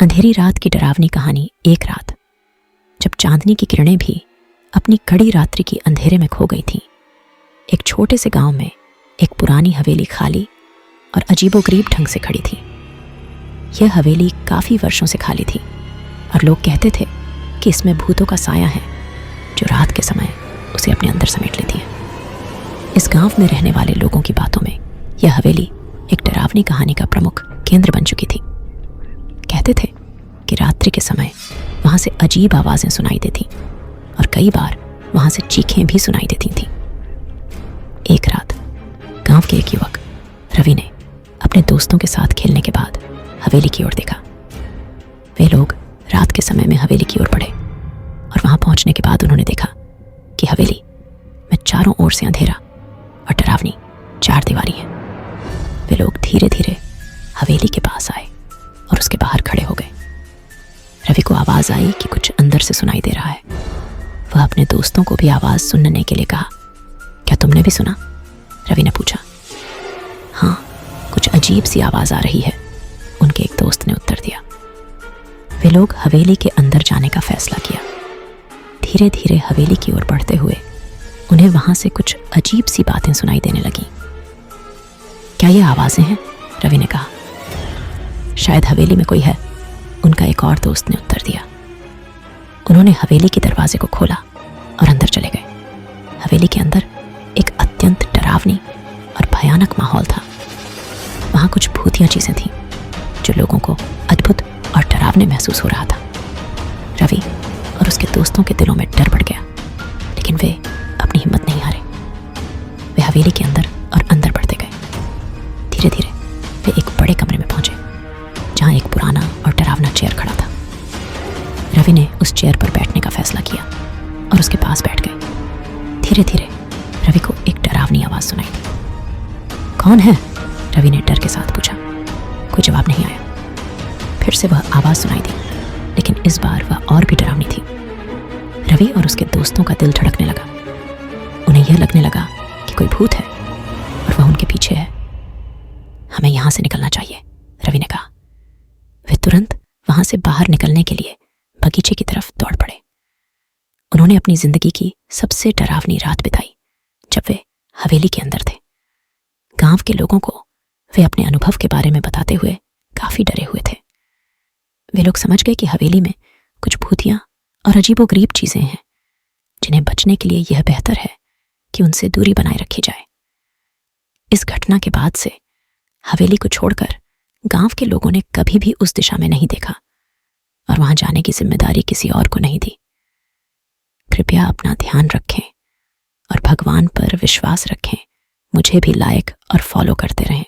अंधेरी रात की डरावनी कहानी। एक रात जब चांदनी की किरणें भी अपनी कड़ी रात्रि की अंधेरे में खो गई थीं, एक छोटे से गांव में एक पुरानी हवेली खाली और अजीबोगरीब ढंग से खड़ी थी। यह हवेली काफ़ी वर्षों से खाली थी और लोग कहते थे कि इसमें भूतों का साया है जो रात के समय उसे अपने अंदर समेट लेती है। इस गांव में रहने वाले लोगों की बातों में यह हवेली एक डरावनी कहानी का प्रमुख केंद्र बन चुकी थी। कहते थे कि रात्रि के समय वहां से अजीब आवाजें सुनाई देती और कई बार वहां से चीखें भी सुनाई देती थीं। एक रात गांव के एक युवक रवि ने अपने दोस्तों के साथ खेलने के बाद हवेली की ओर देखा। वे लोग रात के समय में हवेली की ओर बढ़े और वहां पहुंचने के बाद उन्होंने देखा कि हवेली में चारों ओर से अंधेरा और डरावनी चार दीवारी है। वे लोग धीरे धीरे हवेली के पास आए और उसके बाहर खड़े हो गए। रवि को आवाज आई कि कुछ अंदर से सुनाई दे रहा है। वह अपने दोस्तों को भी आवाज सुनने के लिए कहा, क्या तुमने भी सुना? रवि ने पूछा। हाँ, कुछ अजीब सी आवाज आ रही है, उनके एक दोस्त ने उत्तर दिया। वे लोग हवेली के अंदर जाने का फैसला किया। धीरे धीरे हवेली की ओर बढ़ते हुए उन्हें वहां से कुछ अजीब सी बातें सुनाई देने लगीं। क्या ये आवाजें हैं? रवि ने कहा। शायद हवेली में कोई है, उनका एक और दोस्त ने उत्तर दिया। उन्होंने हवेली के दरवाजे को खोला और अंदर चले गए। हवेली के अंदर एक अत्यंत डरावनी और भयानक माहौल था। वहां कुछ भूतिया चीजें थीं जो लोगों को अद्भुत और डरावने महसूस हो रहा था। रवि और उसके दोस्तों के दिलों में डर बढ़ गया, लेकिन वे अपनी हिम्मत नहीं हारे। वे हवेली के अंदर और अंदर बढ़ते गए। धीरे धीरे वे एक बड़े कमरे में पहुंचे जहां एक पुराना और डरावना चेयर खड़ा था। रवि ने उस चेयर पर बैठने का फैसला किया और उसके पास बैठ गए। धीरे धीरे रवि को एक डरावनी आवाज सुनाई दी। कौन है? रवि ने डर के साथ पूछा। कोई जवाब नहीं आया। फिर से वह आवाज सुनाई दी, लेकिन इस बार वह और भी डरावनी थी। रवि और उसके दोस्तों का दिल धड़कने लगा। उन्हें यह लगने लगा कि कोई भूत है और वह उनके पीछे है। हमें यहां से निकलना चाहिए, रवि ने कहा। वे तुरंत वहां से बाहर निकलने के लिए बगीचे की तरफ दौड़ पड़े। उन्होंने अपनी जिंदगी की सबसे डरावनी रात बिताई जब वे हवेली के अंदर थे। गांव के लोगों को वे अपने अनुभव के बारे में बताते हुए काफी डरे हुए थे। वे लोग समझ गए कि हवेली में कुछ भूतियां और अजीबोगरीब चीजें हैं जिन्हें बचने के लिए यह बेहतर है कि उनसे दूरी बनाए रखी जाए। इस घटना के बाद से हवेली को छोड़कर गांव के लोगों ने कभी भी उस दिशा में नहीं देखा और वहां जाने की जिम्मेदारी किसी और को नहीं दी। कृपया अपना ध्यान रखें और भगवान पर विश्वास रखें। मुझे भी लाइक और फॉलो करते रहें।